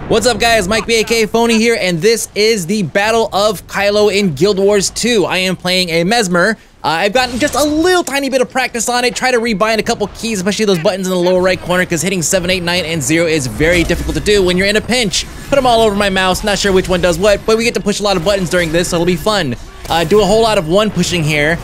What's up guys, Mike B.A.K. Phony here, and this is the Battle of Kylo in Guild Wars 2. I am playing a Mesmer. I've gotten just a little tiny bit of practice on it, try to rebind a couple keys, especially those buttons in the lower right corner, because hitting 7, 8, 9, and 0 is very difficult to do when you're in a pinch. Put them all over my mouse, not sure which one does what, but we get to push a lot of buttons during this, so it'll be fun. Do a whole lot of one pushing here,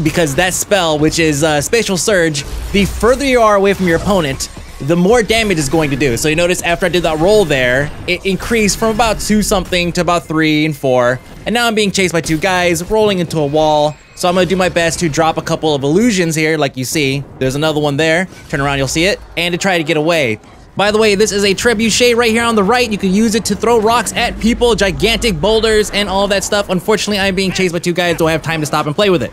because that spell, which is Spatial Surge, the further you are away from your opponent, the more damage it's going to do. So you notice after I did that roll there, it increased from about 2 something to about 3 and 4. And now I'm being chased by 2 guys, rolling into a wall. So I'm gonna do my best to drop a couple of illusions here, like you see. There's another one there. Turn around, you'll see it. And to try to get away. By the way, this is a trebuchet right here on the right. You can use it to throw rocks at people, gigantic boulders, and all that stuff. Unfortunately, I'm being chased by 2 guys, don't have time to stop and play with it.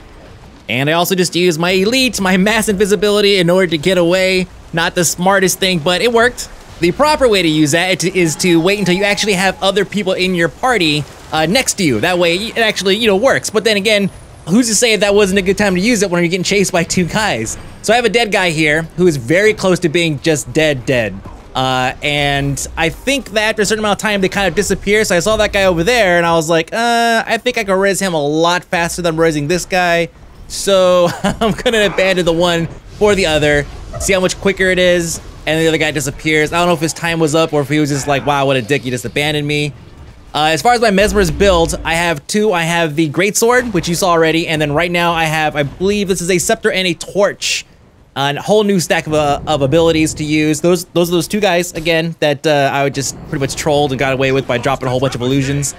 And I also just used my elite, my mass invisibility in order to get away. Not the smartest thing, but it worked. The proper way to use that is to wait until you actually have other people in your party next to you. That way it actually, works. But then again, who's to say that wasn't a good time to use it when you're getting chased by 2 guys? So I have a dead guy here who is very close to being just dead. And I think that after a certain amount of time, they kind of disappear. So I saw that guy over there and I was like, I think I can res him a lot faster than resing this guy. So I'm gonna abandon the one for the other, see how much quicker it is, and the other guy disappears. I don't know if his time was up or if he was just like, wow, what a dick, he just abandoned me. As far as my Mesmer's build, I have 2. I have the Greatsword, which you saw already, and then right now I have, I believe this is a Scepter and a Torch. A whole new stack of abilities to use. Those are those 2 guys, again, that I would just pretty much trolled and got away with by dropping a whole bunch of illusions.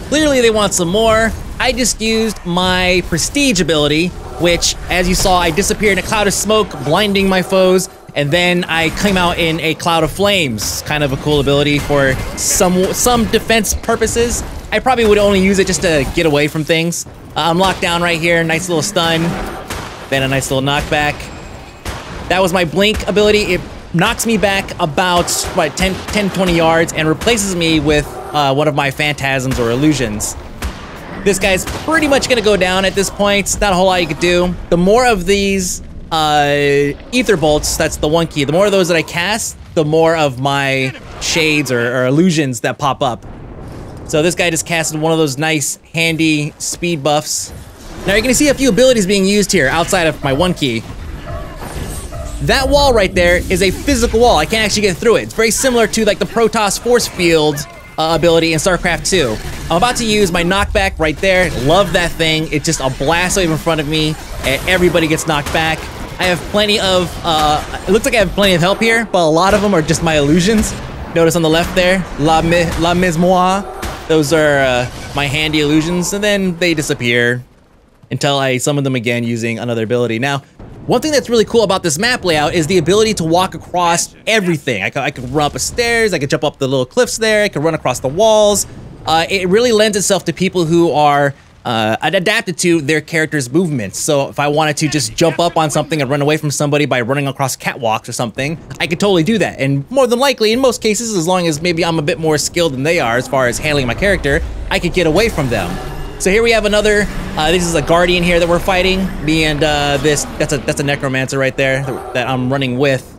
Clearly they want some more. I just used my Prestige ability, which, as you saw, I disappeared in a cloud of smoke, blinding my foes, and then I came out in a cloud of flames. Kind of a cool ability for some defense purposes. I probably would only use it just to get away from things. I'm locked down right here, nice little stun, then a nice little knockback. That was my blink ability. It knocks me back about, what, 10, 20 yards and replaces me with one of my phantasms or illusions. This guy's pretty much gonna go down at this point. Not a whole lot you could do. The more of these ether bolts, that's the one key, the more of those that I cast, the more of my shades or illusions that pop up. So this guy just casted one of those nice, handy speed buffs. Now you're gonna see a few abilities being used here outside of my one key. That wall right there is a physical wall. I can't actually get through it. It's very similar to like the Protoss force field ability in StarCraft 2. I'm about to use my knockback right there. Love that thing. It's just a blast wave in front of me, and everybody gets knocked back. I have plenty of, it looks like I have plenty of help here, but a lot of them are just my illusions. Notice on the left there, La Mise Moi. Those are my handy illusions, and then they disappear until I summon them again using another ability. Now, one thing that's really cool about this map layout is the ability to walk across everything. I could run up the stairs, I could jump up the little cliffs there, I could run across the walls. It really lends itself to people who are adapted to their character's movements. So if I wanted to just jump up on something and run away from somebody by running across catwalks or something, I could totally do that. And more than likely, in most cases, as long as maybe I'm a bit more skilled than they are as far as handling my character, I could get away from them. So here we have another, this is a Guardian here that we're fighting. Me and that's a Necromancer right there that I'm running with.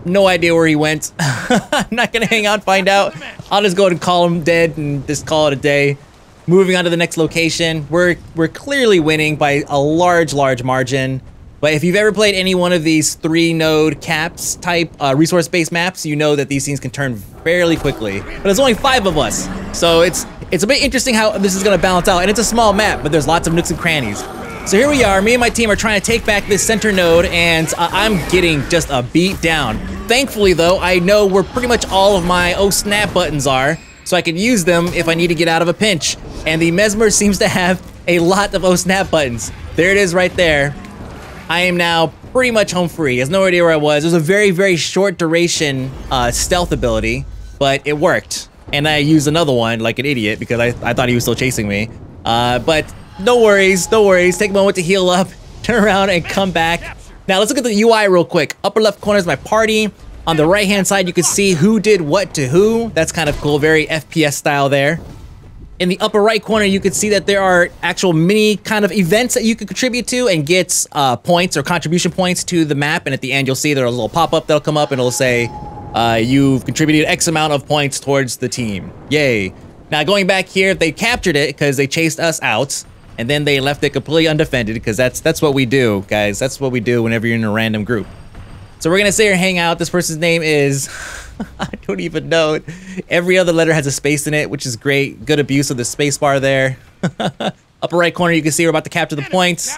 No idea where he went. I'm not gonna hang out and find out. I'll just go ahead and call him dead and just call it a day. Moving on to the next location. We're clearly winning by a large margin. But if you've ever played any one of these 3-node caps type resource-based maps, you know that these things can turn fairly quickly. But there's only 5 of us, so it's a bit interesting how this is gonna balance out. And it's a small map, but there's lots of nooks and crannies. So here we are, me and my team are trying to take back this center node, and I'm getting just a beat down. Thankfully though, I know where pretty much all of my oh snap buttons are, so I can use them if I need to get out of a pinch. And the Mesmer seems to have a lot of oh snap buttons. There it is right there. I am now pretty much home free. He has no idea where I was. It was a very short duration stealth ability, but it worked. And I used another one like an idiot because I thought he was still chasing me. But no worries. Take a moment to heal up, turn around and come back. Now let's look at the UI real quick. Upper left corner is my party. On the right hand side, you can see who did what to who. That's kind of cool, very FPS style there. In the upper right corner, you can see that there are actual mini kind of events that you can contribute to and get points or contribution points to the map. And at the end, you'll see there's a little pop-up that'll come up and it'll say, you've contributed X amount of points towards the team. Yay. Now going back here, they captured it because they chased us out, and then they left it completely undefended because that's what we do, guys. That's what we do whenever you're in a random group. So we're gonna sit here and hang out. This person's name is, I don't even know. Every other letter has a space in it, which is great. Good abuse of the space bar there. Upper right corner, you can see we're about to capture the points.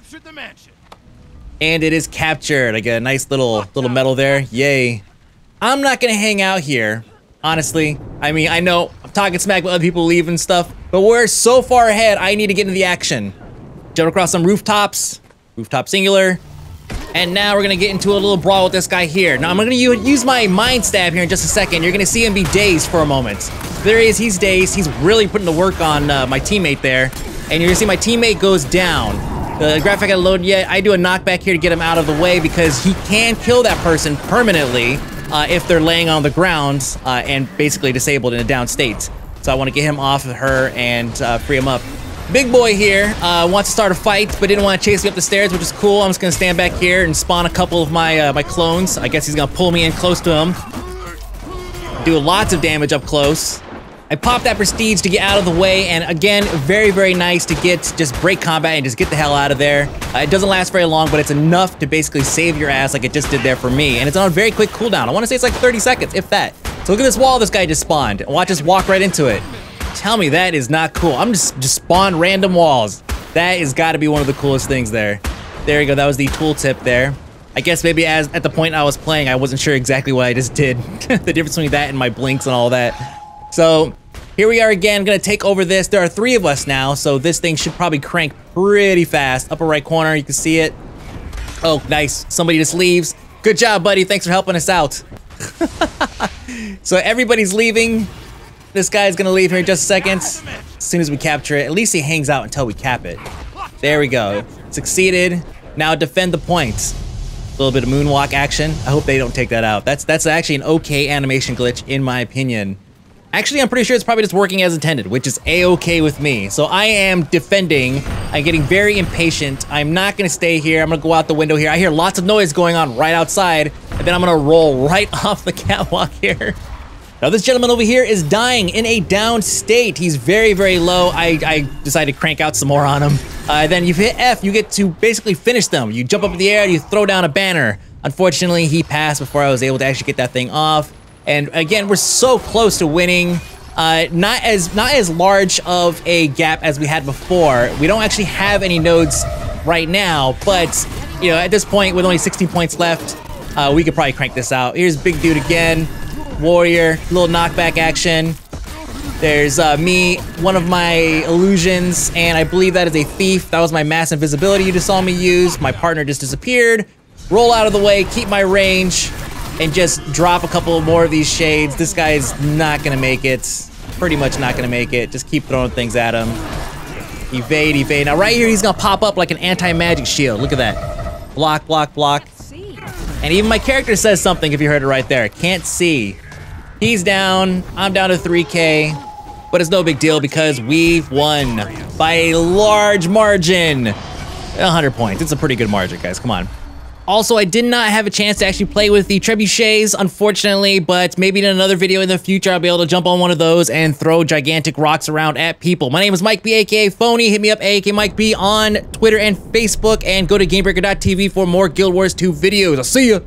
And it is captured. I get a nice little medal there. Yay. I'm not gonna hang out here, honestly. I mean, I know I'm talking smack with other people leaving stuff, but we're so far ahead, I need to get into the action. Jump across some rooftops, rooftop singular, and now we're gonna get into a little brawl with this guy here. Now I'm gonna use my mind stab here in just a second. You're gonna see him be dazed for a moment. There he is, he's dazed. He's really putting the work on my teammate there, and you're gonna see my teammate goes down. The graphic I loaded yet, I do a knockback here to get him out of the way because he can kill that person permanently if they're laying on the ground and basically disabled in a down state. So I want to get him off of her and free him up. Big boy here wants to start a fight, but didn't want to chase me up the stairs, which is cool. I'm just going to stand back here and spawn a couple of my my clones. I guess he's going to pull me in close to him. Do lots of damage up close. I popped that prestige to get out of the way, and again, very, very nice to just break combat and just get the hell out of there. It doesn't last very long, but it's enough to basically save your ass like it just did there for me, and it's on a very quick cooldown. I want to say it's like 30 seconds, if that. So look at this wall this guy just spawned. Watch us walk right into it. Tell me that is not cool. I'm just spawn random walls. That has got to be one of the coolest things there. There you go, that was the tooltip there. I guess maybe at the point I was playing, I wasn't sure exactly what I just did. The difference between that and my blinks and all that. So here we are again, gonna take over this. There are 3 of us now, so this thing should probably crank pretty fast. Upper right corner, you can see it. Oh, nice, somebody just leaves. Good job, buddy, thanks for helping us out. So everybody's leaving. This guy's gonna leave here in just a second. As soon as we capture it, at least he hangs out until we cap it. There we go, succeeded. Now defend the points. A little bit of moonwalk action. I hope they don't take that out. That's actually an okay animation glitch in my opinion. Actually, I'm pretty sure it's probably just working as intended, which is a-okay with me. So I am defending. I'm getting very impatient. I'm not gonna stay here. I'm gonna go out the window here. I hear lots of noise going on right outside, and then I'm gonna roll right off the catwalk here. Now this gentleman over here is dying in a down state. He's very, very low. I decided to crank out some more on him. Then you hit F, you get to basically finish them. You jump up in the air, you throw down a banner. Unfortunately, he passed before I was able to actually get that thing off. And again, we're so close to winning. Not as large of a gap as we had before. We don't actually have any nodes right now, but you know, at this point with only 16 points left, we could probably crank this out. Here's big dude again, warrior, little knockback action. There's me, one of my illusions, and I believe that is a thief. That was my mass invisibility you just saw me use. My partner just disappeared. Roll out of the way, keep my range, and just drop a couple more of these shades. This guy is not gonna make it. Pretty much not gonna make it. Just keep throwing things at him. Evade, evade. Now right here, he's gonna pop up like an anti-magic shield. Look at that. Block, block, block. And even my character says something if you heard it right there. Can't see. He's down. I'm down to 3K. But it's no big deal because we've won by a large margin. 100 points. It's a pretty good margin, guys. Come on. Also, I did not have a chance to actually play with the trebuchets, unfortunately, but maybe in another video in the future, I'll be able to jump on one of those and throw gigantic rocks around at people. My name is Mike B, aka Phony. Hit me up, aka Mike B, on Twitter and Facebook, and go to GameBreaker.tv for more Guild Wars 2 videos. I'll see ya!